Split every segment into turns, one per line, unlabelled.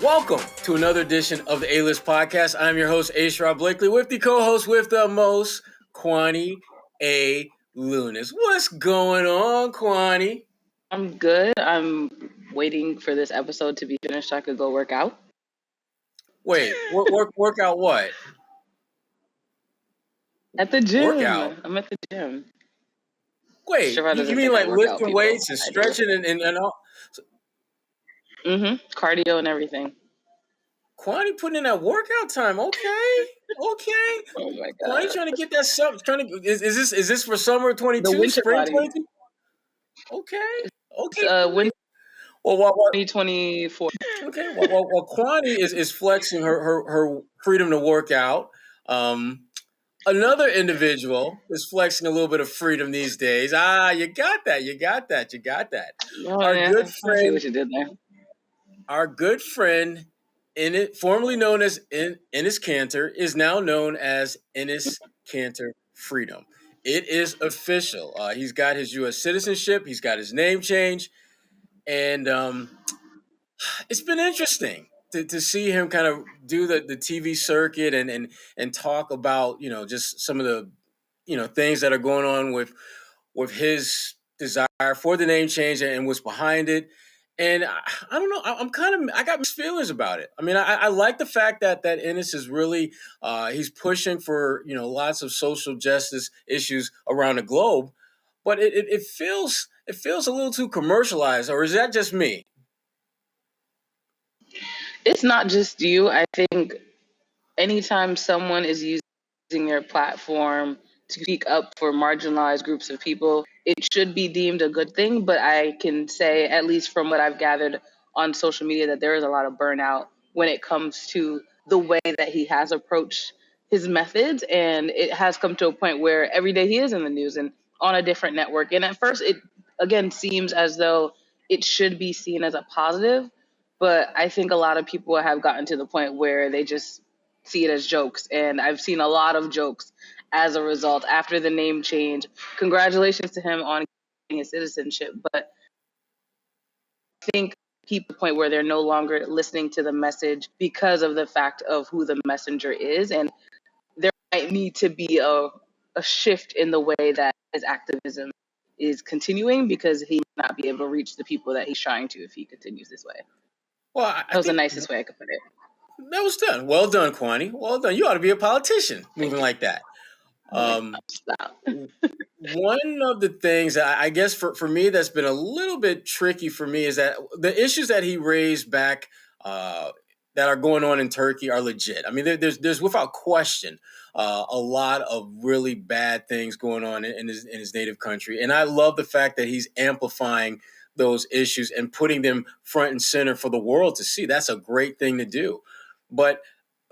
Welcome to another edition of the A-List Podcast. I'm your host, Sherrod Blakely, with the co-host with the most, Kwani A. Lunis. What's going on, Kwani?
I'm good. I'm waiting for this episode to be finished so I could go work out.
Wait, work out what?
At the gym.
Workout?
I'm at the gym.
Wait,
Sherrod
you
doesn't
mean
think I
like
work out,
lifting
people.
weights and
I do.
stretching and all?
Cardio and everything.
Kwani putting in that workout time. Okay.
Oh my
Kwani
god.
trying to get that summer. Is this for summer 22?
The winter
Spring
body.
22? Okay.
Winter
Well,
2024.
Okay. Well, Kwani is flexing her freedom to work out. Another individual is flexing a little bit of freedom these days. You got that.
Oh,
Our
yeah.
good
I see
friend,
what you did there.
formerly known as Enes Kanter, is now known as Enes Kanter Freedom. It is official. He's got his U.S. citizenship. He's got his name change, and it's been interesting to see him kind of do the TV circuit and talk about, just some of the, things that are going on with his desire for the name change and what's behind it. And I don't know. I got mixed feelings about it. I mean, I like the fact that Enes is really he's pushing for lots of social justice issues around the globe, but it feels a little too commercialized. Or is that just me?
It's not just you. I think anytime someone is using their platform to speak up for marginalized groups of people, it should be deemed a good thing. But I can say, at least from what I've gathered on social media, that there is a lot of burnout when it comes to the way that he has approached his methods. And it has come to a point where every day he is in the news and on a different network. And at first, it again seems as though it should be seen as a positive. But I think a lot of people have gotten to the point where they just see it as jokes. And I've seen a lot of jokes as a result after the name change. Congratulations to him on getting his citizenship. But I think people to the point where they're no longer listening to the message because of the fact of who the messenger is. And there might need to be a shift in the way that his activism is continuing, because he may not be able to reach the people that he's trying to if he continues this way.
Well,
That was the nicest way I could put it.
That was done. Well done, Kwani. Well done. You ought to be a politician moving like that.
Stop.
One of the things that I guess for me that's been a little bit tricky for me is that the issues that he raised back that are going on in Turkey are legit. I mean, there's without question a lot of really bad things going on in his native country, and I love the fact that he's amplifying those issues and putting them front and center for the world to see. That's a great thing to do. But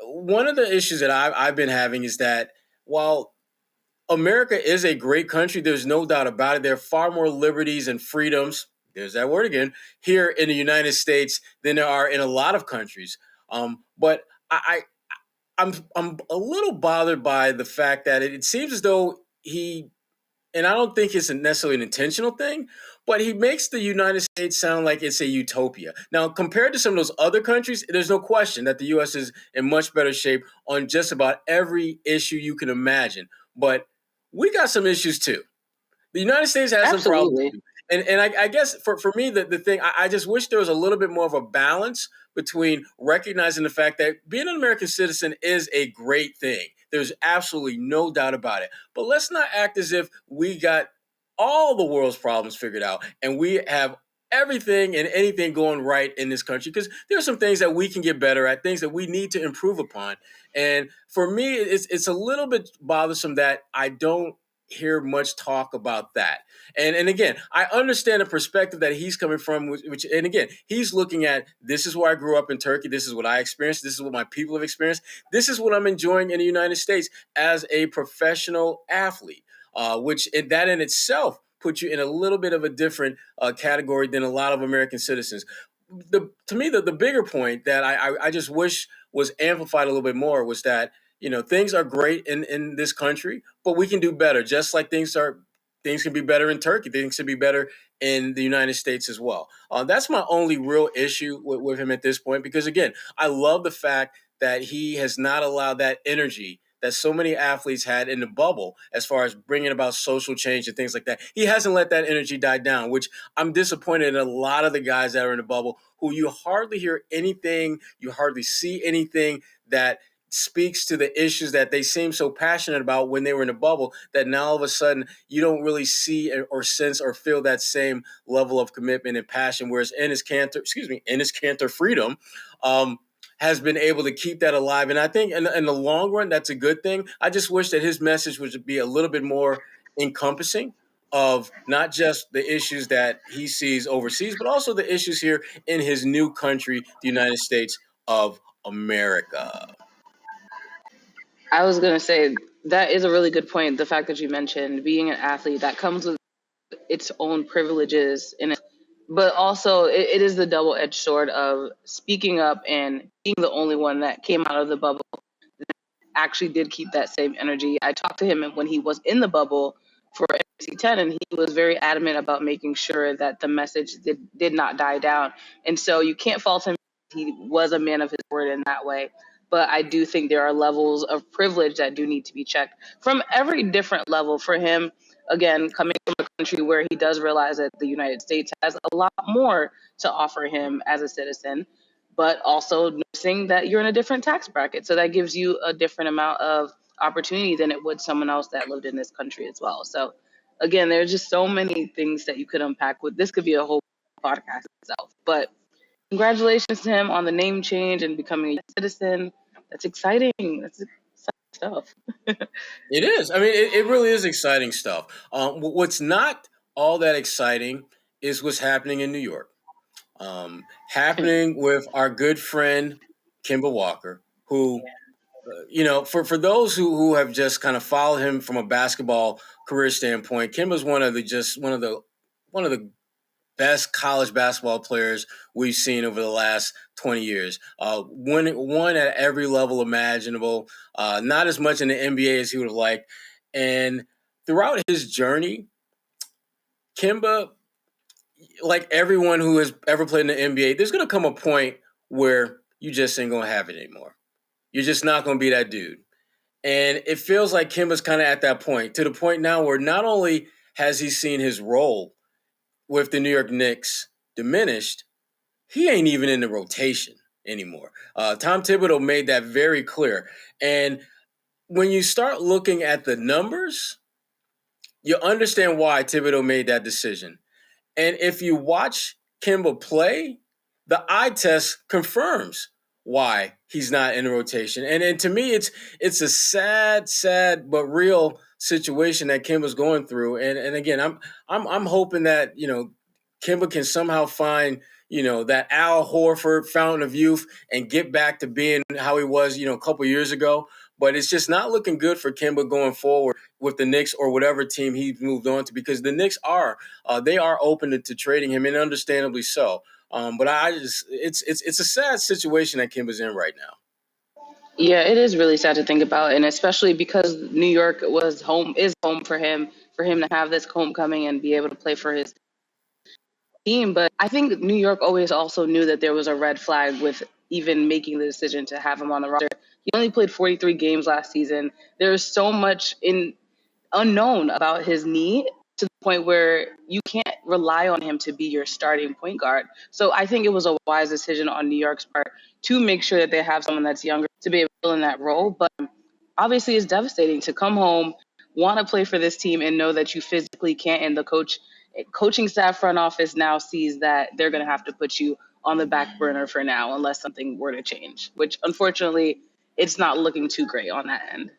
one of the issues that I've been having is that while America is a great country, there's no doubt about it, there are far more liberties and freedoms, there's that word again, here in the United States than there are in a lot of countries. But I'm a little bothered by the fact that it seems as though and I don't think it's necessarily an intentional thing, but he makes the United States sound like it's a utopia. Now, compared to some of those other countries, there's no question that the U.S. is in much better shape on just about every issue you can imagine. But we got some issues too. The United States has some problems too. And I guess for me, the thing, I just wish there was a little bit more of a balance between recognizing the fact that being an American citizen is a great thing. There's absolutely no doubt about it. But let's not act as if we got all the world's problems figured out and we have everything and anything going right in this country, because there are some things that we can get better at, things that we need to improve upon. And for me, it's a little bit bothersome that I don't hear much talk about that. And again, I understand the perspective that he's coming from, which and again, he's looking at, this is where I grew up in Turkey. This is what I experienced. This is what my people have experienced. This is what I'm enjoying in the United States as a professional athlete, which that in itself puts you in a little bit of a different category than a lot of American citizens. To me, the bigger point that I just wish was amplified a little bit more was that things are great in this country, but we can do better. Just like things are things can be better in Turkey. Things can be better in the United States as well. That's my only real issue with him at this point because, again, I love the fact that he has not allowed that energy that so many athletes had in the bubble as far as bringing about social change and things like that. He hasn't let that energy die down, which I'm disappointed in a lot of the guys that are in the bubble who you hardly hear anything, you hardly see anything that speaks to the issues that they seem so passionate about when they were in the bubble that now all of a sudden you don't really see or sense or feel that same level of commitment and passion. Whereas Enes Kanter Freedom has been able to keep that alive. And I think in the long run, that's a good thing. I just wish that his message would be a little bit more encompassing of not just the issues that he sees overseas, but also the issues here in his new country, the United States of America.
I was gonna say that is a really good point. The fact that you mentioned being an athlete that comes with its own privileges in it, but also it is the double-edged sword of speaking up and being the only one that came out of the bubble actually did keep that same energy. I talked to him when he was in the bubble for NBC 10, and he was very adamant about making sure that the message did not die down. And so you can't fault him. He was a man of his word in that way. But I do think there are levels of privilege that do need to be checked from every different level for him. Again, coming from a country where he does realize that the United States has a lot more to offer him as a citizen, but also noticing that you're in a different tax bracket. So that gives you a different amount of opportunity than it would someone else that lived in this country as well. So again, there's just so many things that you could unpack with. This could be a whole podcast itself. But congratulations to him on the name change and becoming a citizen. That's exciting. That's exciting stuff.
It is. I mean, it really is exciting stuff. What's not all that exciting is what's happening in New York. Happening with our good friend Kemba Walker, who, for those who have just kind of followed him from a basketball career standpoint, Kemba's one of the best college basketball players we've seen over the last 20 years. Won at every level imaginable, not as much in the NBA as he would have liked. And throughout his journey, Kemba, like everyone who has ever played in the NBA, there's going to come a point where you just ain't going to have it anymore. You're just not going to be that dude. And it feels like Kemba's kind of at that point, to the point now where not only has he seen his role with the New York Knicks diminished, he ain't even in the rotation anymore. Tom Thibodeau made that very clear. And when you start looking at the numbers, you understand why Thibodeau made that decision. And if you watch Kemba play, the eye test confirms why he's not in the rotation. And to me, it's a sad but real situation that Kemba's going through. And again, I'm hoping that Kemba can somehow find that Al Horford fountain of youth and get back to being how he was a couple years ago. But it's just not looking good for Kemba going forward with the Knicks or whatever team he's moved on to, because the Knicks they are open to trading him, and understandably so. But it's a sad situation that Kemba's in right now.
Yeah, it is really sad to think about, and especially because New York is home for him to have this homecoming and be able to play for his team. But I think New York always also knew that there was a red flag with even making the decision to have him on the roster. He only played 43 games last season. There's so much unknown about his knee to the point where you can't rely on him to be your starting point guard. So I think it was a wise decision on New York's part to make sure that they have someone that's younger to be able to fill in that role. But obviously it's devastating to come home, want to play for this team, and know that you physically can't. And the coaching staff, front office now sees that they're going to have to put you on the back burner for now unless something were to change, which unfortunately it's not looking too great on that end.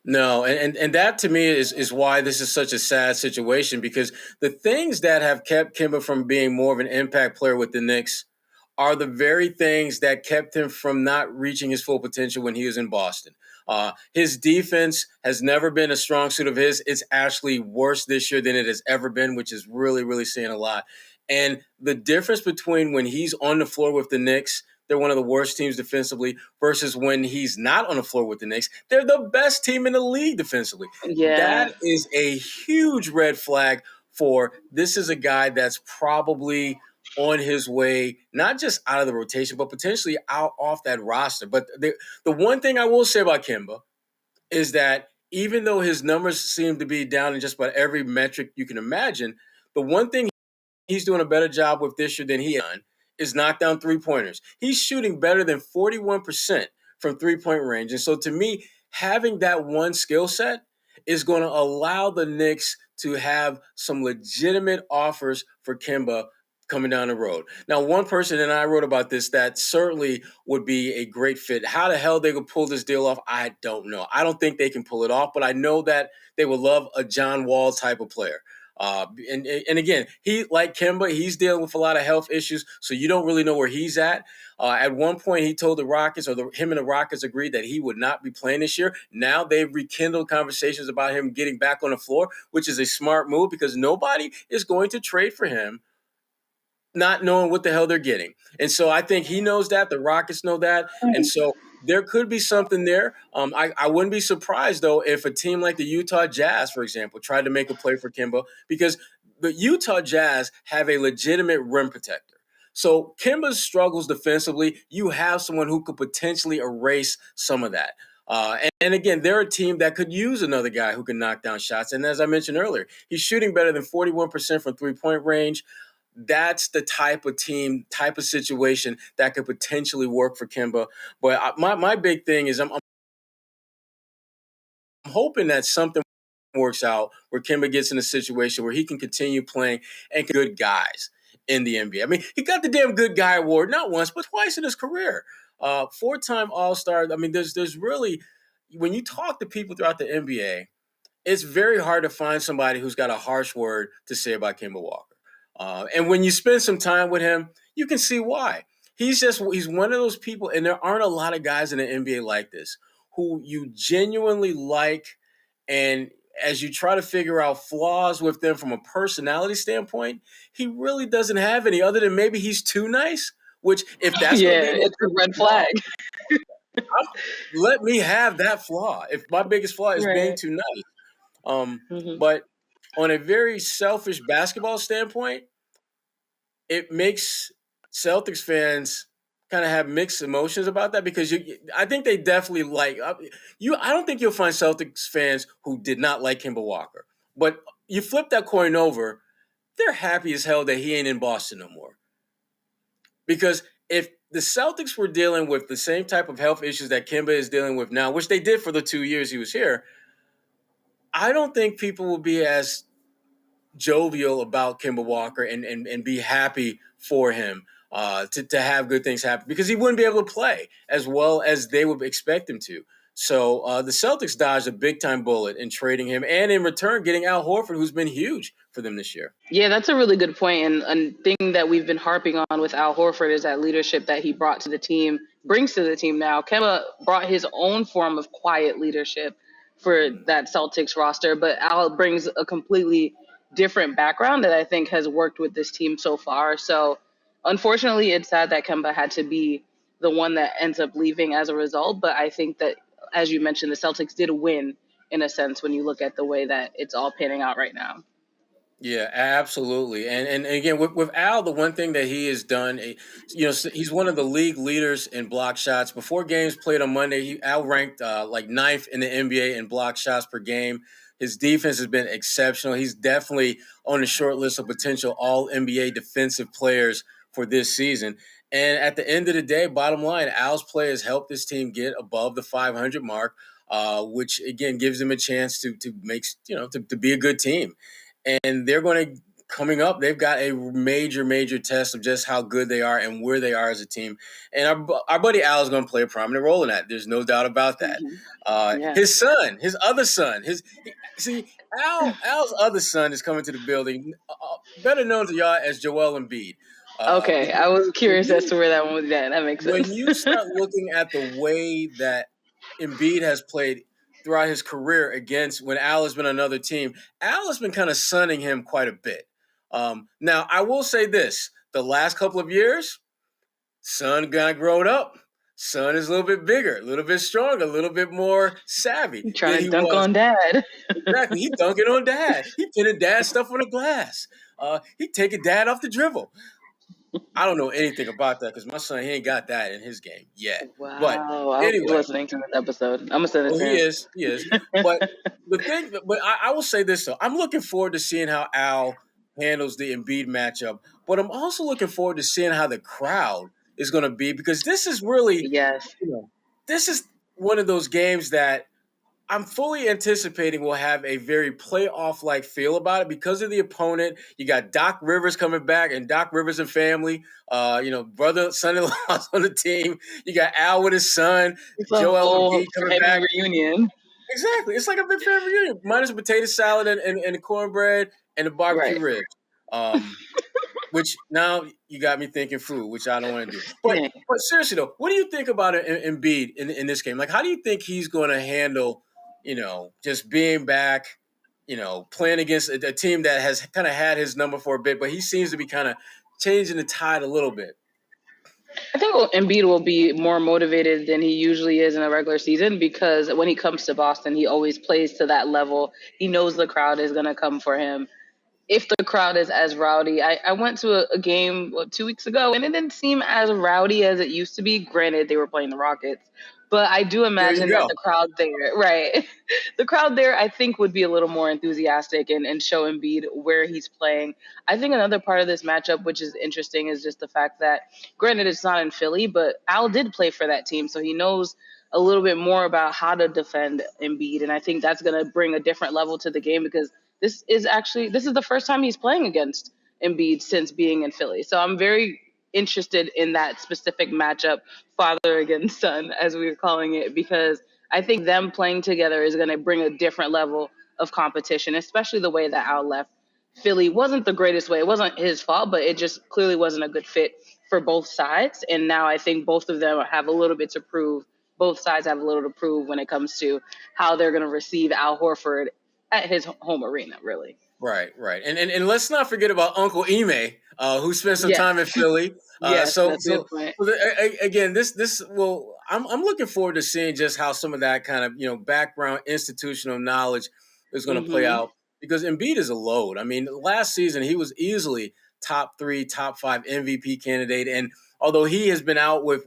No, and that to me is why this is such a sad situation, because the things that have kept Kemba from being more of an impact player with the Knicks are the very things that kept him from not reaching his full potential when he was in Boston. His defense has never been a strong suit of his. It's actually worse this year than it has ever been, which is really, really saying a lot. And the difference between when he's on the floor with the Knicks they're one of the worst teams defensively, versus when he's not on the floor with the Knicks, they're the best team in the league defensively.
Yeah.
That is a huge red flag for this is a guy that's probably on his way, not just out of the rotation, but potentially out off that roster. But the one thing I will say about Kemba is that even though his numbers seem to be down in just about every metric you can imagine, the one thing he's doing a better job with this year than he done is knock down three-pointers. He's shooting better than 41% from three-point range. And so to me, having that one skill set is going to allow the Knicks to have some legitimate offers for Kemba coming down the road. Now, one person, and I wrote about this, that certainly would be a great fit. How the hell they could pull this deal off, I don't know. I don't think they can pull it off, but I know that they would love a John Wall type of player. And again, he, like Kemba, he's dealing with a lot of health issues, so you don't really know where he's at. At one point, he told the Rockets, or him and the Rockets agreed that he would not be playing this year. Now they've rekindled conversations about him getting back on the floor, which is a smart move because nobody is going to trade for him not knowing what the hell they're getting. And so I think he knows that. The Rockets know that. And so there could be something there. I wouldn't be surprised, though, if a team like the Utah Jazz, for example, tried to make a play for Kemba, because the Utah Jazz have a legitimate rim protector. So Kemba's struggles defensively, you have someone who could potentially erase some of that. And again, they're a team that could use another guy who can knock down shots. And as I mentioned earlier, he's shooting better than 41% from three-point range. That's the type of team, type of situation that could potentially work for Kemba. But my big thing is I'm hoping that something works out where Kemba gets in a situation where he can continue playing and good guys in the NBA. I mean, he got the damn good guy award not once but twice in his career. Four-time All-Star. I mean, there's really, when you talk to people throughout the NBA, it's very hard to find somebody who's got a harsh word to say about Kemba Walker. And when you spend some time with him, you can see why. He's one of those people, and there aren't a lot of guys in the NBA like this, who you genuinely like, and as you try to figure out flaws with them from a personality standpoint, he really doesn't have any other than maybe he's too nice, which if that's going
Yeah,
to be his
it's a red
flaw,
flag.
let me have that flaw. If my biggest flaw is being
Right.
too nice.
Hmm.
But on a very selfish basketball standpoint, it makes Celtics fans kind of have mixed emotions about that because I think they definitely like you. I don't think you'll find Celtics fans who did not like Kemba Walker, but you flip that coin over, they're happy as hell that he ain't in Boston no more. Because if the Celtics were dealing with the same type of health issues that Kemba is dealing with now, which they did for the 2 years he was here, I don't think people will be as jovial about Kemba Walker and be happy for him to have good things happen because he wouldn't be able to play as well as they would expect him to. So the Celtics dodged a big time bullet in trading him and in return getting Al Horford, who's been huge for them this year.
Yeah, that's a really good point. And a thing that we've been harping on with Al Horford is that leadership that he brought to the team, brings to the team now. Kemba brought his own form of quiet leadership for that Celtics roster, but Al brings a completely different background that I think has worked with this team so far. So unfortunately, it's sad that Kemba had to be the one that ends up leaving as a result. But I think that, as you mentioned, the Celtics did win in a sense when you look at the way that it's all panning out right now.
Yeah, absolutely. And again, with Al, the one thing that he has done, he's one of the league leaders in block shots. Before games played on Monday, Al ranked like ninth in the NBA in block shots per game. His defense has been exceptional. He's definitely on the short list of potential All NBA defensive players for this season. And at the end of the day, bottom line, Al's play has helped this team get above the 500 mark, which again gives them a chance to make to be a good team. And they're going to coming up. They've got a major test of just how good they are and where they are as a team. And our buddy Al is going to play a prominent role in that. There's no doubt about that.
Yeah.
His son, his other son, Al's other son is coming to the building, better known to y'all as Joel Embiid.
Okay,
Because
I was
when
curious as
you
to where that one was at. That makes
when
sense.
you start looking at the way that Embiid has played throughout his career against when Al has been on another team, Al has been kind of sunning him quite a bit. Now, I will say this: the last couple of years, Son got grown up. Son is a little bit bigger, a little bit stronger, a little bit more savvy
You
than
trying to
he
dunk
was.
on dad.
Exactly. He dunking on dad. He pinning dad stuff on the glass. He taking dad off the dribble. I don't know anything about that because my son, he ain't got that in his game yet. But
Wow. I hope you're
anyway,
listening to this episode. I'm gonna send it
oh,
to
he
him.
is. He is. But I will say this though. I'm looking forward to seeing how Al handles the Embiid matchup. But I'm also looking forward to seeing how the crowd is going to be because this is really,
Yes.
this is one of those games that I'm fully anticipating will have a very playoff-like feel about it because of the opponent. You got Doc Rivers coming back, and Doc Rivers and family, brother, son-in-laws on the team. You got Al with his son,
It's a
Joel
whole
Embiid coming
family
back.
reunion.
Exactly, it's like a big family reunion, minus the potato salad and the cornbread and the barbecue
Right.
ribs. Which now you got me thinking food, which I don't want to do. But
Yeah.
but seriously though, what do you think about Embiid in this game? Like, how do you think he's going to handle, just being back, playing against a team that has kind of had his number for a bit, but he seems to be kind of changing the tide a little bit.
I think Embiid will be more motivated than he usually is in a regular season because when he comes to Boston, he always plays to that level. He knows the crowd is going to come for him. If the crowd is as rowdy, I went to a game 2 weeks ago and it didn't seem as rowdy as it used to be. Granted, they were playing the Rockets, but I do
There you
imagine that
go.
the crowd there, right? The crowd there, I think, would be a little more enthusiastic and show Embiid where he's playing. I think another part of this matchup, which is interesting, is just the fact that, granted, it's not in Philly, but Al did play for that team, so he knows a little bit more about how to defend Embiid, and I think that's going to bring a different level to the game because this is the first time he's playing against Embiid since being in Philly. So I'm very interested in that specific matchup, father against son, as we were calling it, because I think them playing together is going to bring a different level of competition, especially the way that Al left Philly wasn't the greatest way. It wasn't his fault, but it just clearly wasn't a good fit for both sides. And now I think both of them have a little bit to prove. Both sides have a little to prove when it comes to how they're going to receive Al Horford at his home arena, really.
Right, right, and let's not forget about Uncle Ime, who spent some
Yes,
time in Philly.
yes,
So,
that's a good
so,
point.
so again, this will. I'm looking forward to seeing just how some of that kind of background institutional knowledge is going to play
Mm-hmm.
out because Embiid is a load. I mean, last season he was easily top 3, top 5 MVP candidate, and although he has been out with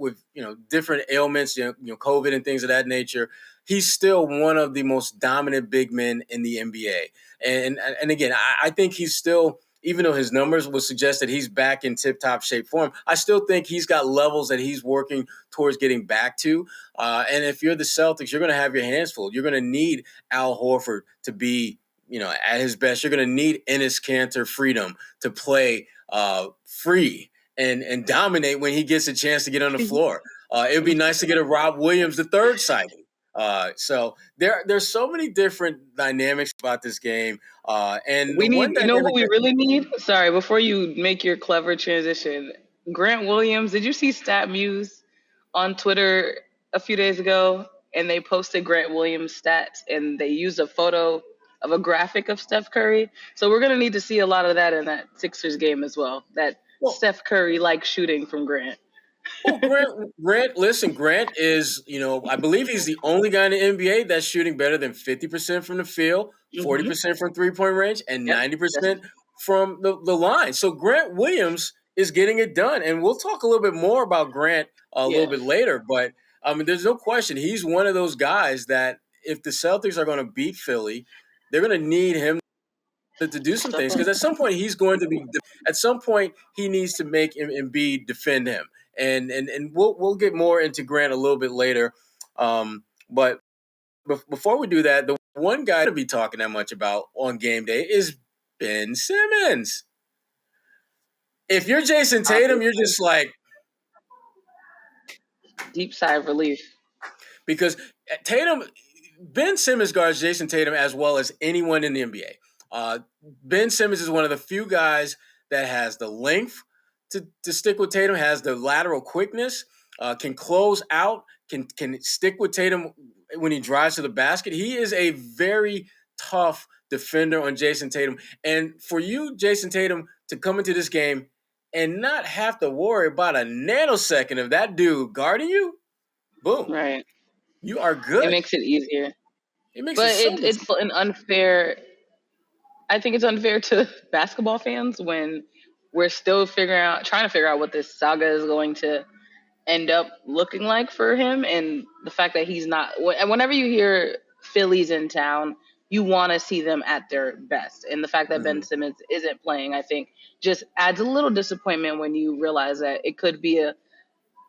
different ailments, COVID and things of that nature, he's still one of the most dominant big men in the NBA. And again, I think he's still, even though his numbers would suggest that he's back in tip-top shape form, I still think he's got levels that he's working towards getting back to. And if you're the Celtics, you're going to have your hands full. You're going to need Al Horford to be, at his best. You're going to need Enes Kanter freedom to play free and dominate when he gets a chance to get on the floor. It would be nice to get a Rob Williams the third signing. So there's so many different dynamics about this game. And the
We
one
need, you know what
dynamic
we
that
really need? Sorry, before you make your clever transition, Grant Williams, did you see Stat Muse on Twitter a few days ago? And they posted Grant Williams stats and they used a photo of a graphic of Steph Curry. So we're going to need to see a lot of that in that Sixers game as well. That
well,
Steph Curry like shooting from Grant.
well, listen, Grant is, I believe he's the only guy in the NBA that's shooting better than 50% from the field,
Mm-hmm.
40% from 3-point range, and
Yep. That's,
90% from the line. So Grant Williams is getting it done. And we'll talk a little bit more about Grant a little
yeah.
bit later. But I mean, there's no question. He's one of those guys that if the Celtics are going to beat Philly, they're going to need him to do some
Step
things
up.
because at some point he's going to be at some point he needs to make Embiid defend him and we'll get more into Grant a little bit later, but before we do that, the one guy to be talking that much about on game day is Ben Simmons. If you're Jason Tatum, you're
Obviously.
just like,
Deep sigh of relief.
because Tatum, Ben Simmons guards Jason Tatum as well as anyone in the NBA. Ben Simmons is one of the few guys that has the length to stick with Tatum, has the lateral quickness, can close out, can stick with Tatum when he drives to the basket. He is a very tough defender on Jason Tatum. And for you, Jason Tatum, to come into this game and not have to worry about a nanosecond of that dude guarding you, boom,
Right.
you are
It
good.
makes it easier.
It makes it
But
so much
it's an unfair. I think it's unfair to basketball fans when we're still trying to figure out what this saga is going to end up looking like for him, and the fact that he's not. Whenever you hear Philly's in town, you want to see them at their best, and the fact that Ben
easier.
Simmons isn't playing, I think, just adds a little disappointment when you realize that it could be a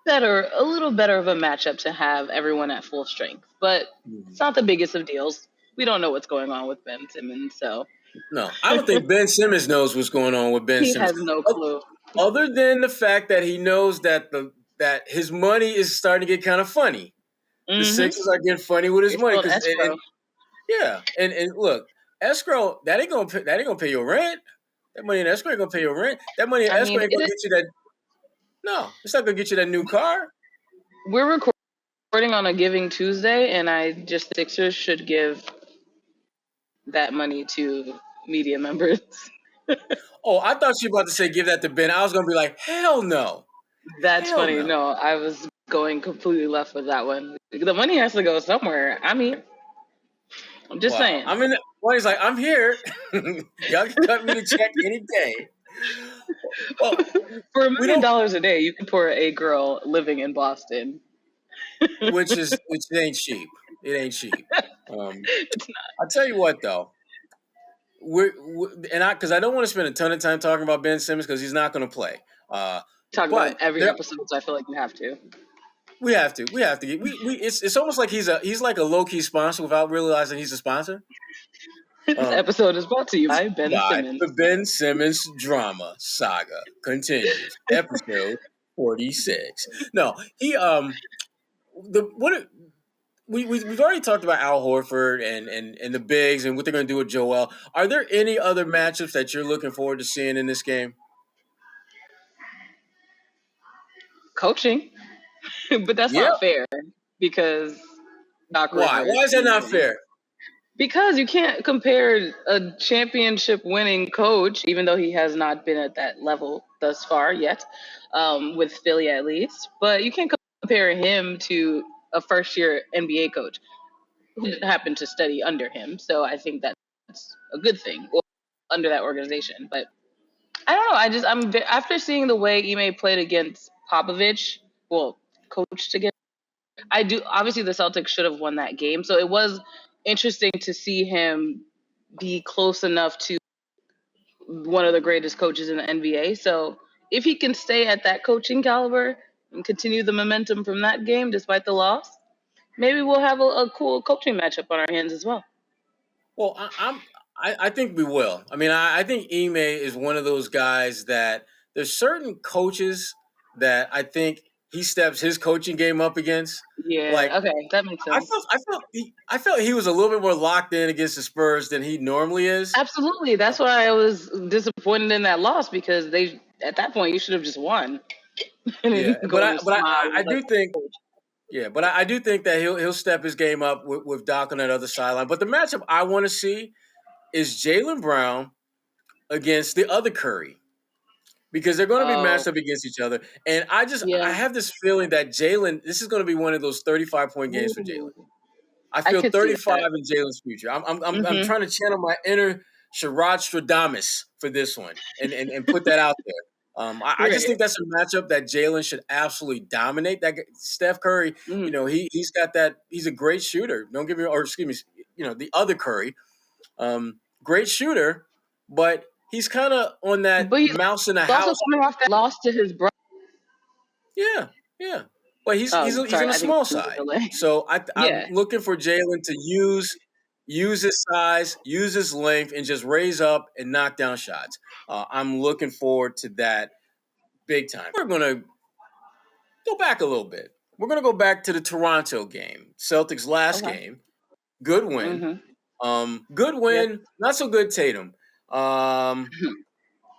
little better of a matchup to have everyone at full strength. But it's not the biggest of deals. We don't know what's going on with Ben Simmons, so
No, I don't think Ben Simmons knows what's going on with Ben
he
Simmons.
has no clue.
Other than the fact that he knows that his money is starting to get kind of funny. The
Mm-hmm.
Sixers are getting funny with his
It's
money
still an
because
escrow.
yeah, and look, escrow that ain't gonna pay your rent. That money in escrow ain't gonna pay your rent. That money in
I
escrow
mean,
ain't gonna get you that. No, it's not gonna get you that new car.
we're recording on a Giving Tuesday, and I just Sixers should give that money to media members.
Oh, I thought you were about to say give that to Ben. I was gonna be like, hell no,
That's
hell
funny.
no.
No, I was going completely left with that one. The money has to go somewhere. I mean, I'm just
Wow,
saying.
I mean, well, he's like, I'm here. Y'all can cut me the check any day. Well,
For $1
we
million
don't,
a day, you can pour a girl living in Boston.
which ain't cheap. It ain't cheap. I'll tell you what though. Because I don't want to spend a ton of time talking about Ben Simmons because he's not going to play.
Talk about him
But
every
there,
episode, so I feel like you have to.
we have to get it's almost like he's like a low key sponsor without realizing he's a sponsor.
This
Um,
episode is brought to you by Ben
by
Simmons.
the Ben Simmons drama saga continues, episode 46. No, he the what we've already talked about Al Horford and the bigs and what they're going to do with Joel. Are there any other matchups that you're looking forward to seeing in this game?
Coaching, but that's
Yeah.
not fair because Doc
Why?
Rivers.
Why is that not fair?
Because you can't compare a championship winning coach, even though he has not been at that level thus far yet, with Philly at least. But you can't compare him to a first year NBA coach who happened to study under him. So I think that's a good thing, or under that organization. But I don't know. After seeing the way Ime played against Popovich, well, coached against. I do. Obviously, the Celtics should have won that game. So it was interesting to see him be close enough to one of the greatest coaches in the NBA. So if he can stay at that coaching caliber and continue the momentum from that game despite the loss, maybe we'll have a cool coaching matchup on our hands as well.
Well, I think we will. I mean, I think Ime is one of those guys that there's certain coaches that I think he steps his coaching game up against. Like
Yeah. Okay, that makes sense.
I felt he was a little bit more locked in against the Spurs than he normally is.
Absolutely. That's why I was disappointed in that loss because they at that point you should have just won. And then
Yeah,
you can
but
go to smile
I
with
do think yeah, but I do think that he'll step his game up with Doc on that other sideline. But the matchup I want to see is Jaylen Brown against the other Curry because they're going to be
Oh,
matched up against each other. And I
yeah.
have this feeling that Jaylen, this is going to be one of those 35-point games for Jaylen.
Ooh,
I
I
feel
could see
35
that.
in Jalen's future. I'm
Hmm.
trying to channel my inner Sherrod Stradamus for this one and put that out there. I just
Right.
think that's a matchup that Jalen should absolutely dominate. That Steph Curry,
Hmm.
he's got that. He's a great shooter. Don't give me, or excuse me, the other Curry, great shooter, but he's kind of on that
But he's
mouse in the
also
house.
coming off that loss to his brother.
Yeah, yeah. But
Oh,
he's on
sorry.
the
I think
small
there's a
side.
delay.
So I'm
Yeah.
looking for Jalen to use his size, use his length, and just raise up and knock down shots. I'm looking forward to that big time. We're gonna go back a little bit. We're gonna go back to the Toronto game, Celtics last
Okay.
game. Good win.
Hmm.
Good
Yep.
win. Not so good Tatum. Um,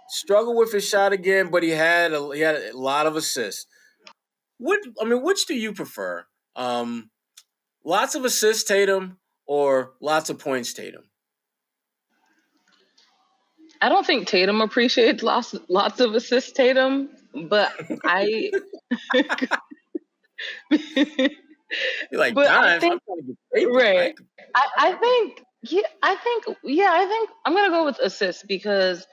struggled with his shot again, but he had a lot of assists. Which do you prefer? Lots of assists Tatum or lots of points Tatum?
I don't think Tatum appreciates lots of assists, Tatum, but I
You're like,
but I
dimes. I'm
think
trying to get paper.
right. I think I think I'm gonna go with assists because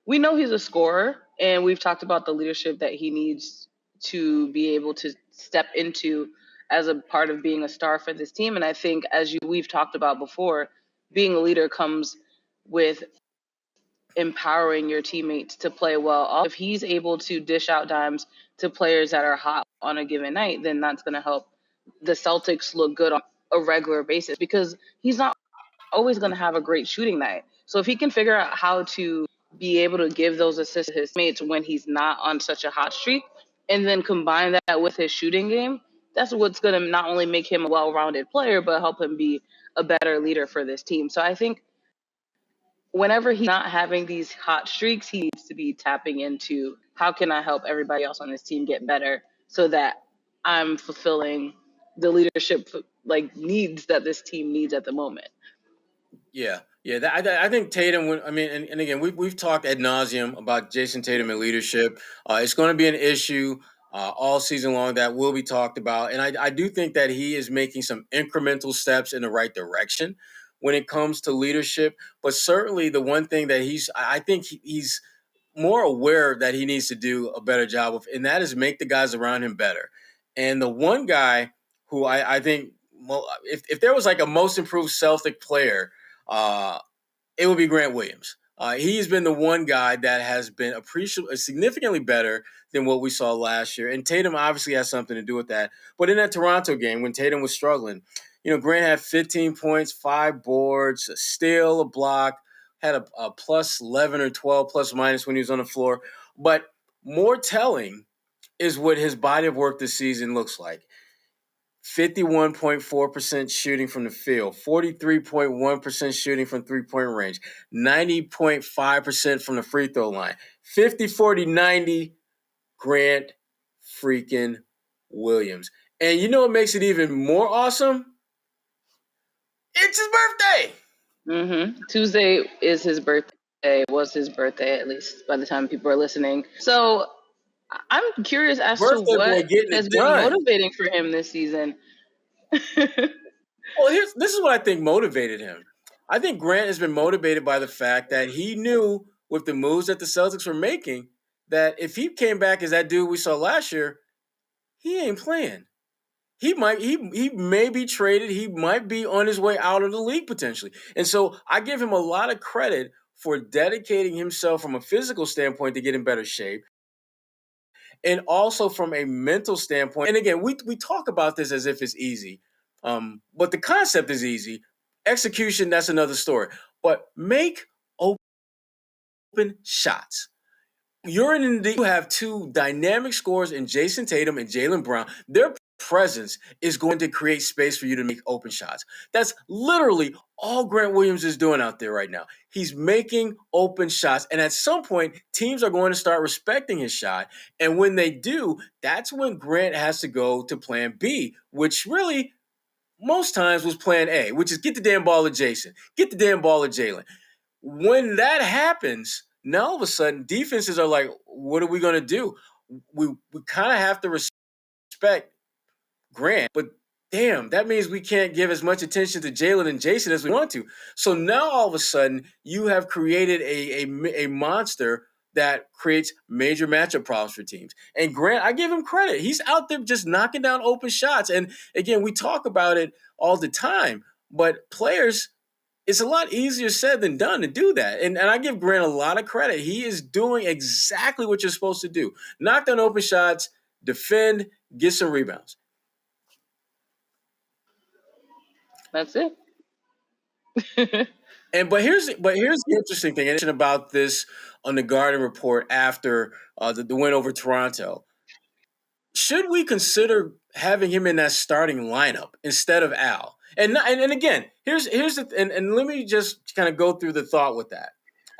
we know he's a scorer, and we've talked about the leadership that he needs to be able to step into as a part of being a star for this team. And I think, we've talked about before, being a leader comes with empowering your teammates to play well. If he's able to dish out dimes to players that are hot on a given night, then that's going to help the Celtics look good on a regular basis because he's not always going to have a great shooting night. So if he can figure out how to be able to give those assists to his mates when he's not on such a hot streak, and then combine that with his shooting game, that's what's going to not only make him a well-rounded player, but help him be a better leader for this team. So I think whenever he's not having these hot streaks, he needs to be tapping into how can I help everybody else on this team get better so that I'm fulfilling the leadership needs that this team needs at the moment.
Yeah, yeah. I think Tatum. I mean, and again, we've talked ad nauseum about Jason Tatum and leadership. It's going to be an issue all season long that will be talked about, and I do think that he is making some incremental steps in the right direction when it comes to leadership. But certainly, the one thing that I think he's more aware that he needs to do a better job of, and that is make the guys around him better. And the one guy who I think, well, if there was like a most improved Celtic player, uh, it would be Grant Williams. He's been the one guy that has been significantly better than what we saw last year. And Tatum obviously has something to do with that. But in that Toronto game, when Tatum was struggling, Grant had 15 points, 5 boards, a steal, a block, had a plus 11 or 12 plus minus when he was on the floor. But more telling is what his body of work this season looks like. 51.4% shooting from the field, 43.1% shooting from three-point range, 90.5% from the free throw line, 50, 40, 90, Grant freaking Williams. And you know what makes it even more awesome? It's his birthday.
Tuesday is his birthday, was his birthday, at least by the time people are listening. So I'm curious as to
Birthday boy
what
getting
has
it
been
done.
motivating for him this season.
Well, this is what I think motivated him. I think Grant has been motivated by the fact that he knew with the moves that the Celtics were making that if he came back as that dude we saw last year, he ain't playing. He may be traded. He might be on his way out of the league potentially. And so I give him a lot of credit for dedicating himself from a physical standpoint to get in better shape and also from a mental standpoint. And again, we talk about this as if it's easy, but the concept is easy. Execution, that's another story. But make open shots. You have two dynamic scorers in Jason Tatum and Jaylen Brown. Their presence is going to create space for you to make open shots. That's literally all Grant Williams is doing out there right now. He's making open shots. And at some point, teams are going to start respecting his shot. And when they do, that's when Grant has to go to plan B, which really most times was plan A, which is get the damn ball to Jason, get the damn ball to Jaylen. When that happens, now all of a sudden defenses are like, what are we going to do? We kind of have to respect Grant, but damn, that means we can't give as much attention to Jaylen and Jason as we want to. So now all of a sudden you have created a monster that creates major matchup problems for teams. And Grant, I give him credit. He's out there just knocking down open shots. And again, we talk about it all the time, but players, it's a lot easier said than done to do that. And I give Grant a lot of credit. He is doing exactly what you're supposed to do. Knock down open shots, defend, get some rebounds.
That's it.
But here's the interesting thing about this on the Garden report after the win over Toronto. Should we consider having him in that starting lineup instead of Al? And again, here's the and let me just kind of go through the thought with that.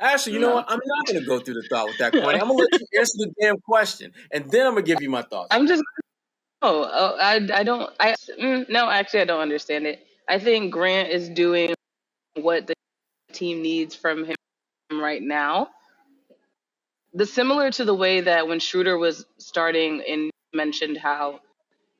Actually, you know what? I'm not going to go through the thought with that, Kwani. I'm going to let you answer the damn question, and then I'm going to give you my thoughts.
I'm just I don't no, actually I don't understand it. I think Grant is doing what the team needs from him right now, similar to the way that when Schroeder was starting and mentioned how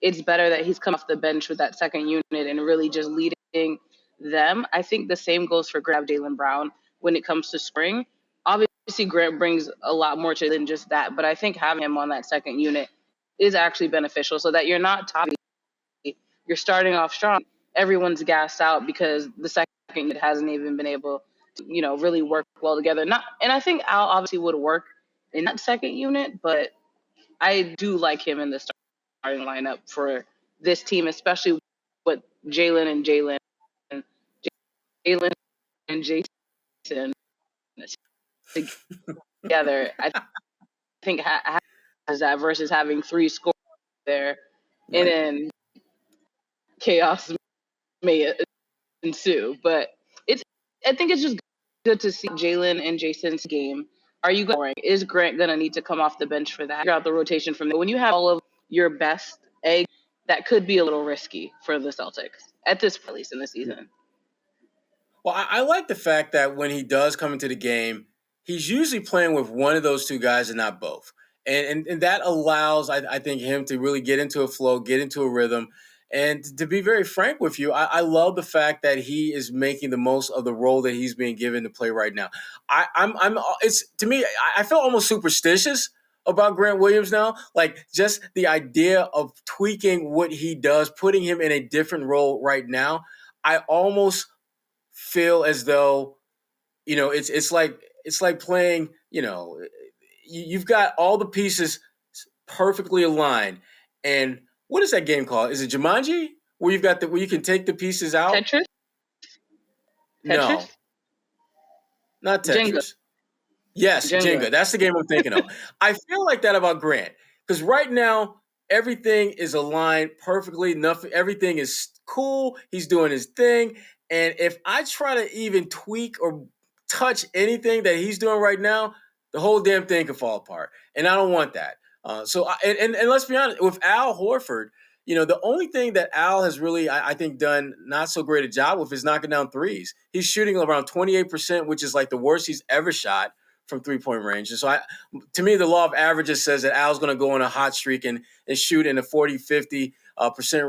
it's better that he's come off the bench with that second unit and really just leading them. I think the same goes for Jaylen Brown when it comes to scoring. Obviously, Grant brings a lot more to than just that, but I think having him on that second unit is actually beneficial so that you're not top. You're starting off strong. Everyone's gassed out because the second unit hasn't even been able to, really work well together. And I think Al obviously would work in that second unit, but I do like him in the starting lineup for this team, especially with Jalen and Jason together. I think has that versus having three scores there, and
Right.
then chaos may ensue. But I think it's just good to see Jalen and Jason's game. Are you going? Is Grant gonna need to come off the bench for that? Figure out the rotation from there. When you have all of your best eggs, that could be a little risky for the Celtics at this point, at least in the season.
Well, I like the fact that when he does come into the game, he's usually playing with one of those two guys and not both. And that allows, I think, him to really get into a flow, get into a rhythm. And to be very frank with you, I love the fact that he is making the most of the role that he's being given to play right now. It's to me, I feel almost superstitious about Grant Williams now. Like just the idea of tweaking what he does, putting him in a different role right now. I almost feel as though it's like playing. You've got all the pieces perfectly aligned, and what is that game called? Is it Jumanji, where where you can take the pieces out?
Tetris,
No, not
Jenga,
Tetris. Yes,
Jenga.
Jenga. That's the game I'm thinking of. I feel like that about Grant because right now everything is aligned perfectly. Nothing. Everything is cool. He's doing his thing, and if I try to even tweak or touch anything that he's doing right now, the whole damn thing could fall apart, and I don't want that. And let's be honest, with Al Horford, the only thing that Al has really, I think, done not so great a job with is knocking down threes. He's shooting around 28%, which is like the worst he's ever shot from 3-point range. And so to me, the law of averages says that Al's going to go on a hot streak and shoot in the 40, 50%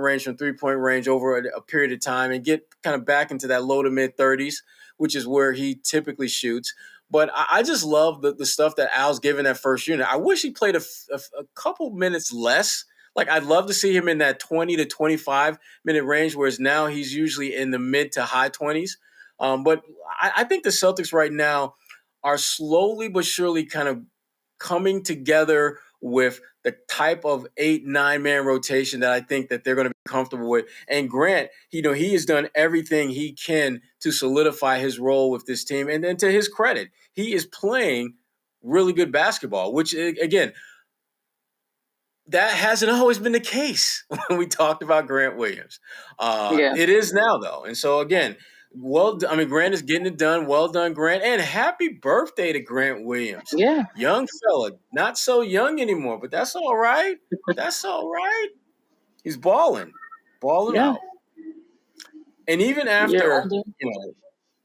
range from 3-point range over a period of time and get kind of back into that low to mid 30s, which is where he typically shoots. But I just love the stuff that Al's given that first unit. I wish he played a couple minutes less. Like, I'd love to see him in that 20 to 25-minute range, whereas now he's usually in the mid to high 20s. But I think the Celtics right now are slowly but surely kind of coming together with the type of 8-9 man rotation that I think that they're going to be comfortable with. And Grant, he has done everything he can to solidify his role with this team. And then to his credit, he is playing really good basketball, which again, that hasn't always been the case when we talked about Grant Williams.
Yeah.
It is now, though. And so, again, Grant is getting it done. Well done, Grant. And happy birthday to Grant Williams.
Yeah.
Young fella. Not so young anymore, but that's all right. That's all right. He's balling
Yeah.
out. And even
You're
after,
older.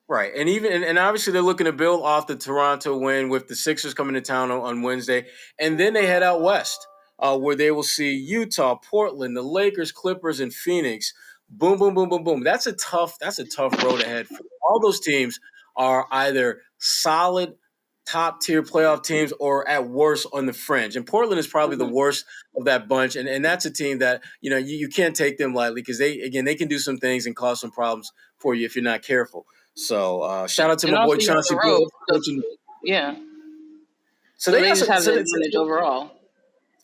right. And obviously they're looking to build off the Toronto win with the Sixers coming to town on Wednesday. And then they head out west, where they will see Utah, Portland, the Lakers, Clippers, and Phoenix. Boom, boom, boom, boom, boom. That's a tough road ahead. All those teams are either solid top tier playoff teams or at worst on the fringe. And Portland is probably the worst of that bunch. And that's a team that, you can't take them lightly because they can do some things and cause some problems for you if you're not careful. So shout out to
And
my boy
also you're on
Chauncey
the road.
Billups.
Yeah.
So
So
they
they
got
just
some.
have the advantage overall.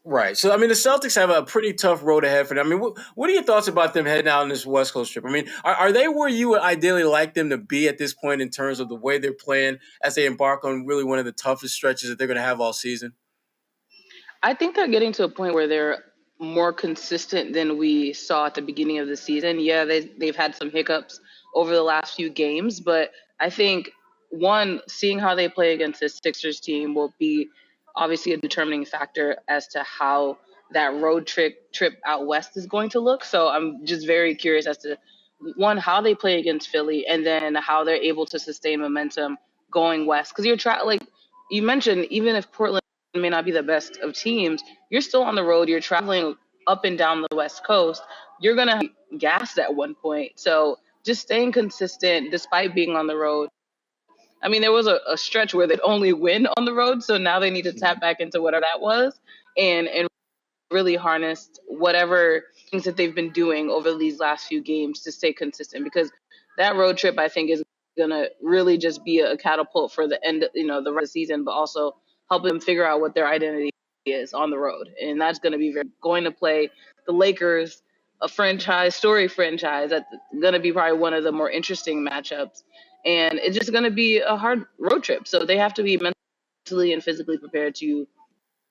Right. So, the Celtics have a pretty tough road ahead for them. What are your thoughts about them heading out on this West Coast trip? Are they where you would ideally like them to be at this point in terms of the way they're playing as they embark on really one of the toughest stretches that they're going to have all season?
I think they're getting to a point where they're more consistent than we saw at the beginning of the season. Yeah, they've had some hiccups over the last few games, but I think seeing how they play against the Sixers team will be obviously a determining factor as to how that road trip out west is going to look. So I'm just very curious as to how they play against Philly and then how they're able to sustain momentum going west, because like you mentioned, even if Portland may not be the best of teams, you're still on the road. You're traveling up and down the West Coast. You're gonna be gassed at one point. So just staying consistent despite being on the road. I mean, there was a stretch where they'd only win on the road, so now they need to tap back into whatever that was and really harnessed whatever things that they've been doing over these last few games to stay consistent, because that road trip, I think, is going to really just be a catapult for the end, the rest of the season, but also help them figure out what their identity is on the road. And that's going to be going to play the Lakers, a story franchise. That's going to be probably one of the more interesting matchups. And it's just going to be a hard road trip. So they have to be mentally and physically prepared to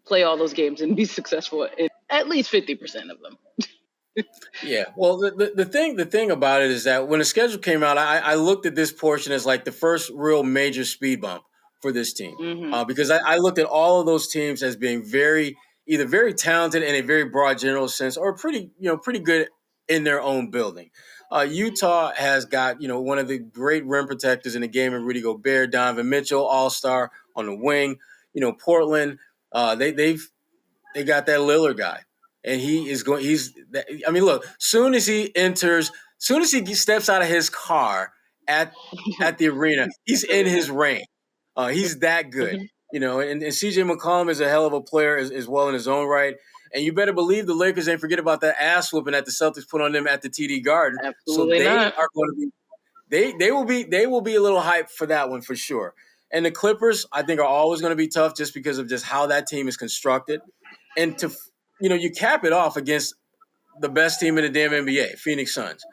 play all those games and be successful in at least 50% of them.
Yeah, well, the thing about it is that when the schedule came out, I looked at this portion as like the first real major speed bump for this team, because I looked at all of those teams as being either very talented in a very broad general sense, or pretty good in their own building. Utah has got one of the great rim protectors in the game in Rudy Gobert, Donovan Mitchell, All Star on the wing. Portland, they got that Lillard guy, and he is going. I mean, look. Soon as he steps out of his car at the arena, he's in his range. He's that good, And CJ McCollum is a hell of a player as well in his own right. And you better believe the Lakers ain't forget about that ass whooping that the Celtics put on them at the TD Garden.
Absolutely
So they
not.
are going to be they will be a little hyped for that one for sure. And the Clippers, I think, are always going to be tough just because of just how that team is constructed. And you cap it off against the best team in the damn NBA, Phoenix Suns,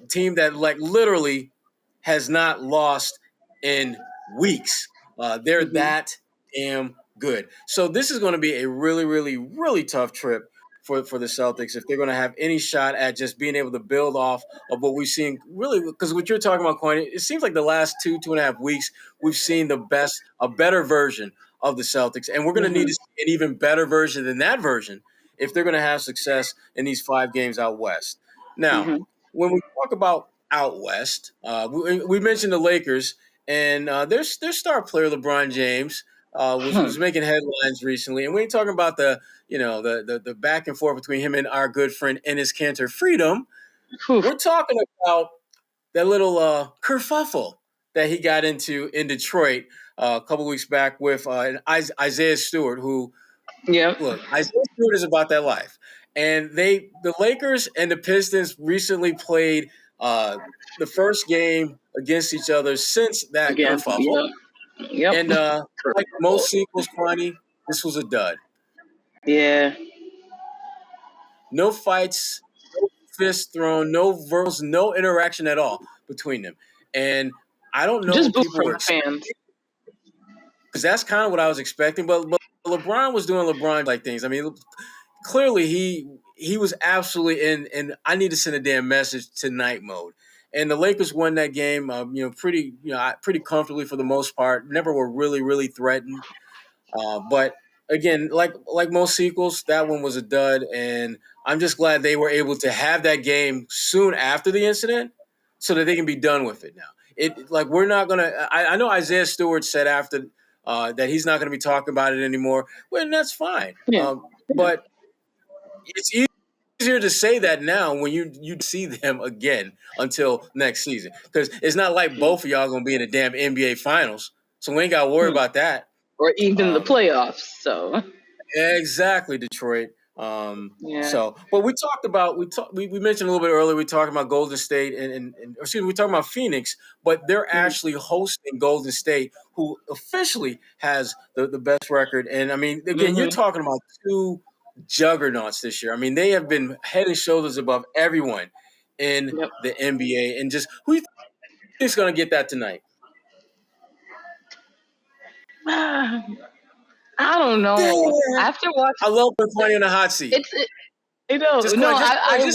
team that like literally has not lost in weeks. They're that damn good. So this is going to be a really, really, really tough trip for the Celtics if they're going to have any shot at just being able to build off of what we've seen. Really, because what you're talking about, Kwani, it seems like the last 2.5 weeks we've seen a better version of the Celtics, and we're going to need to see an even better version than that version if they're going to have success in these 5 games out west. Now, when we talk about out west, we mentioned the Lakers, and their star player LeBron James was making headlines recently, and we ain't talking about the back and forth between him and our good friend Enes Kanter Freedom. We're talking about that little kerfuffle that he got into in Detroit a couple weeks back with Isaiah Stewart, who look, Isaiah Stewart is about that life. And the Lakers and the Pistons recently played the first game against each other since that
Again,
kerfuffle.
yep.
And like most sequels, Kwani, this was a dud.
Yeah.
No fights, no fists thrown, no verbals, no interaction at all between them. And I don't know
Just
what
booed
people
from
were
the fans.
expecting, because that's kind of what I was expecting. But LeBron was doing LeBron like things. I mean, clearly he was absolutely in I need to send a damn message tonight mode. And the Lakers won that game, pretty comfortably for the most part. Never were really, really threatened. But again, like most sequels, that one was a dud, and I'm just glad they were able to have that game soon after the incident, so that they can be done with it now. It like we're not gonna. I know Isaiah Stewart said after that he's not gonna be talking about it anymore. Well, and that's fine.
Yeah.
But it's easier to say that now when you see them again until next season, because it's not like both of y'all gonna be in the damn NBA Finals, so we ain't got to worry about that.
Or even the playoffs. So
Exactly, Detroit.
yeah.
But we mentioned a little bit earlier. We talked about Golden State and excuse me, we talking about Phoenix, but they're actually hosting Golden State, who officially has the best record. And I mean, again, you're talking about 2 juggernauts this year. I mean, they have been head and shoulders above everyone in
Yep.
the NBA. And just who you think is going to get that tonight?
I don't know.
Damn.
After watching,
I love putting Kwani on the hot seat.
I know.
Just
No,
Kwani,
I will.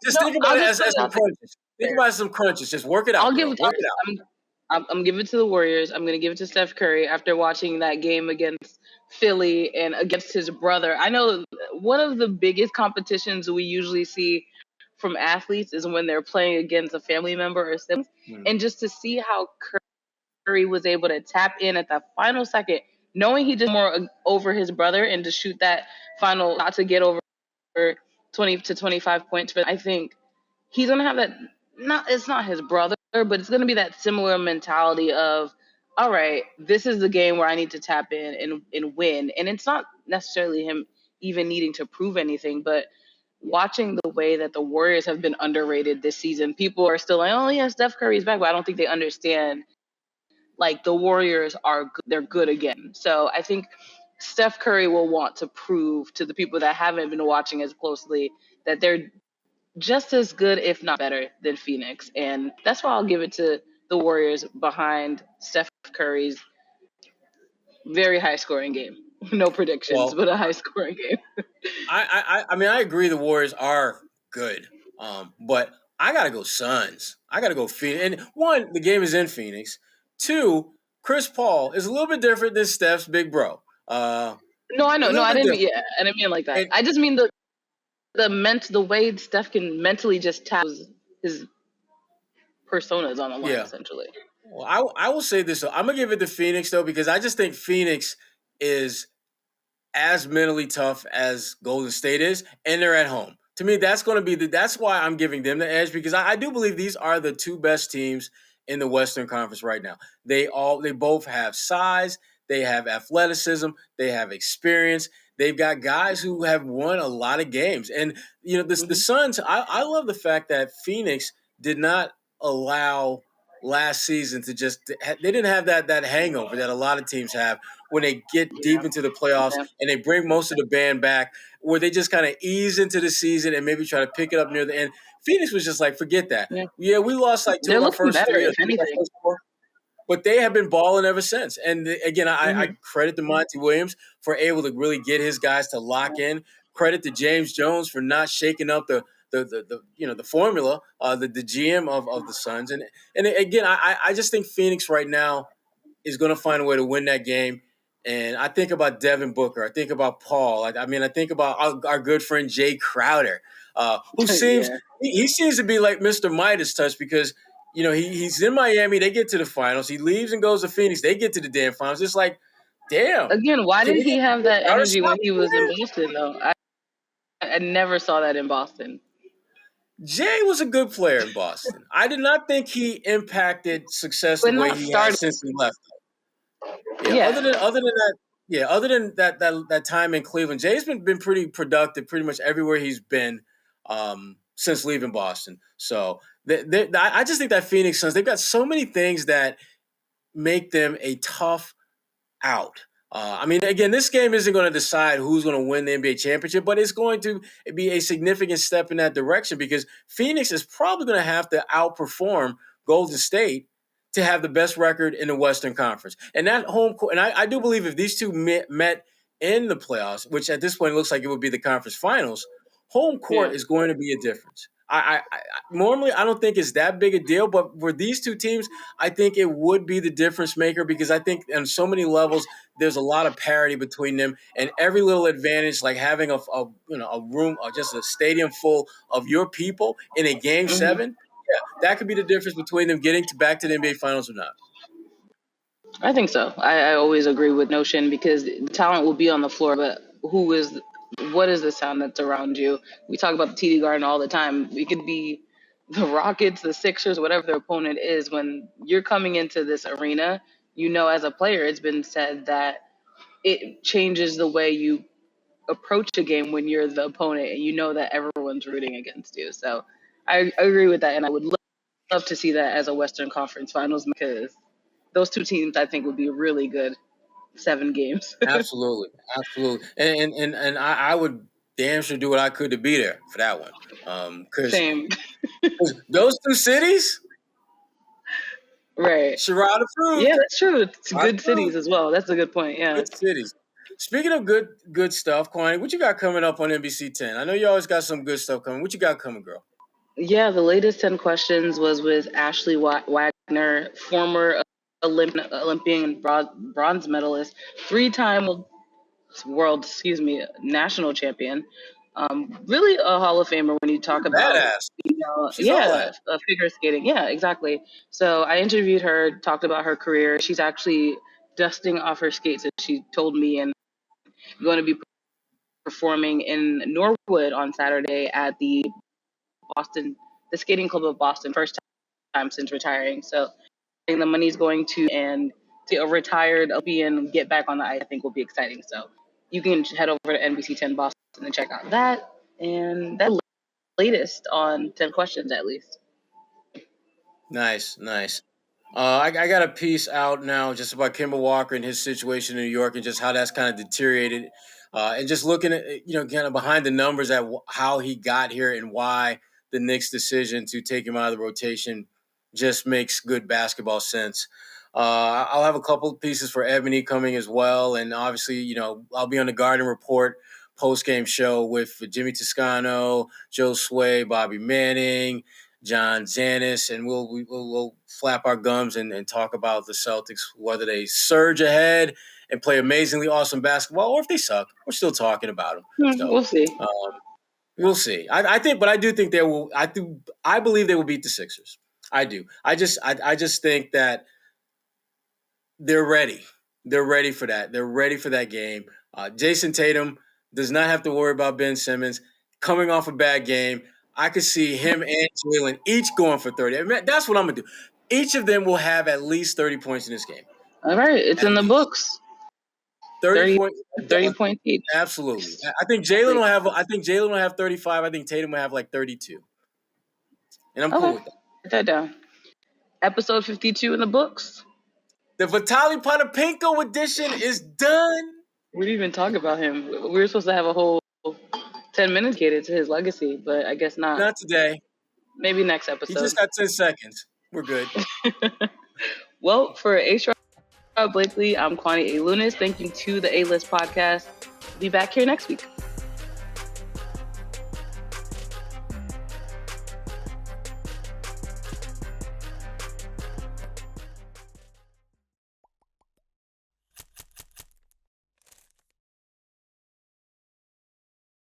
just
No,
think about
I'll
it
just
as
put it
some
out there.
crunches. Think about it as some crunches. Just work it out,
I'll give
girl.
it.
Work it out.
I'm giving it to the Warriors. I'm going to give it to Steph Curry after watching that game against Philly and against his brother. I know one of the biggest competitions we usually see from athletes is when they're playing against a family member or sibling, and just to see how Curry was able to tap in at the final second, knowing he just more over his brother and to shoot that final, not to get over 20 to 25 points. But I think he's going to have that, it's not his brother, but it's going to be that similar mentality of, all right, this is the game where I need to tap in and win. And it's not necessarily him even needing to prove anything, but watching the way that the Warriors have been underrated this season, people are still like, oh yeah, Steph Curry's back, but I don't think they understand, like, the Warriors they're good again. So I think Steph Curry will want to prove to the people that haven't been watching as closely that they're just as good, if not better, than Phoenix. And that's why I'll give it to the Warriors behind Steph Curry's very high scoring game. No predictions, but a high scoring game.
I mean, I agree the Warriors are good, but I gotta go Suns. I gotta go Phoenix. And one, the game is in Phoenix. Two, Chris Paul is a little bit different than Steph's big bro.
No, I know. No, I didn't mean it like that. I just mean the way Steph can mentally just tap his personas on the line, essentially.
Well, I will say this though. I'm gonna give it to Phoenix though, because I just think Phoenix is as mentally tough as Golden State is, and they're at home. To me, that's going to be that's why I'm giving them the edge, because I do believe these are the two best teams in the Western Conference right now. They both have size, they have athleticism, they have experience. They've got guys who have won a lot of games. And the Suns, I love the fact that Phoenix did not allow last season to they didn't have that hangover that a lot of teams have when they get deep into the playoffs and they bring most of the band back, where they just kind of ease into the season and maybe try to pick it up near the end. Phoenix was just like, forget that. Yeah, we lost like two of our first three or three of our first four, but they have been balling ever since. And again, I credit to Monty Williams for able to really get his guys to lock in. Credit to James Jones for not shaking up the formula, the GM of the Suns. And again, I just think Phoenix right now is going to find a way to win that game. And I think about Devin Booker. I think about Paul. I think about our good friend Jay Crowder, who seems he seems to be like Mr. Midas touch, because he's in Miami. They get to the finals. He leaves and goes to Phoenix. They get to the damn finals. It's like, damn.
Again, why didn't he have that energy when he was in Boston, though? I never saw that in Boston.
Jay was a good player in Boston. I did not think he impacted success the way he has since he left. Other than that time in Cleveland, Jay's been pretty productive pretty much everywhere he's been since leaving Boston. So I just think that Phoenix Suns, they've got so many things that make them a tough out. Again, this game isn't going to decide who's going to win the NBA championship, but it's going to be a significant step in that direction, because Phoenix is probably going to have to outperform Golden State to have the best record in the Western Conference. And that home court, and I do believe if these two met in the playoffs, which at this point looks like it would be the conference finals, home court is going to be a difference. I normally I don't think it's that big a deal, but for these two teams, I think it would be the difference maker, because I think on so many levels there's a lot of parity between them, and every little advantage, like having a room or just a stadium full of your people in a game 7, that could be the difference between them getting back to the NBA Finals or not.
I think so. I always agree with Notion, because talent will be on the floor, but what is the sound that's around you? We talk about the TD Garden all the time. We could be the Rockets, the Sixers, whatever their opponent is. When you're coming into this arena, as a player, it's been said that it changes the way you approach a game when you're the opponent and you know that everyone's rooting against you. So I agree with that, and I would love to see that as a Western Conference Finals, because those two teams, I think, would be really good 7 games.
Absolutely. And I would damn sure do what I could to be there for that one.
Same.
Those two cities,
right?
Sherrod approved.
Yeah, that's true. It's good cities as well. That's a good point. Yeah,
good cities. Speaking of good stuff, Kwani, what you got coming up on NBC 10? I know you always got some good stuff coming. What you got coming, girl?
Yeah, the latest 10 questions was with Ashley Wagner, former Olympian bronze medalist, 3-time world, national champion. Really a Hall of Famer when you talk about.
Badass. She's all that.
figure skating. Yeah, exactly. So I interviewed her, talked about her career. She's actually dusting off her skates, as she told me, and going to be performing in Norwood on Saturday at the skating club of Boston, first time since retiring. So the money's going to, and to a retired Olympian get back on the ice, I think will be exciting. So you can head over to NBC 10 Boston and check out that. And that's latest on 10 questions, at least.
Nice. I got a piece out now just about Kemba Walker and his situation in New York and just how that's kind of deteriorated. And just looking at, kind of behind the numbers at how he got here and why the Knicks' decision to take him out of the rotation just makes good basketball sense. I'll have a couple of pieces for Ebony coming as well. And obviously, I'll be on the Garden Report post-game show with Jimmy Toscano, Joe Sway, Bobby Manning, John Zanis, and we'll flap our gums and talk about the Celtics, whether they surge ahead and play amazingly awesome basketball, or if they suck. We're still talking about them. So
We'll see.
We'll see. I do think they will. I believe they will beat the Sixers. I do. I just think that they're ready. They're ready for that. They're ready for that game. Jason Tatum does not have to worry about Ben Simmons coming off a bad game. I could see him and Jalen each going for 30. I mean, that's what I'm going to do. Each of them will have at least 30 points in this game.
All right. It's in the books.
30 points.
30 points each.
Absolutely. I think Jalen will have 35. I think Tatum will have like 32. And I'm cool with that.
Put that down. Episode 52 in the books.
The Vitaly Potapenko edition is done.
We didn't even talk about him. We were supposed to have a whole 10 minutes dedicated to his legacy, but I guess not.
Not today.
Maybe next episode.
He just got 10 seconds. We're good.
Well, for H. Blakely, I'm Kwani A. Lunis. Thank you to the A-List podcast. Be back here next week.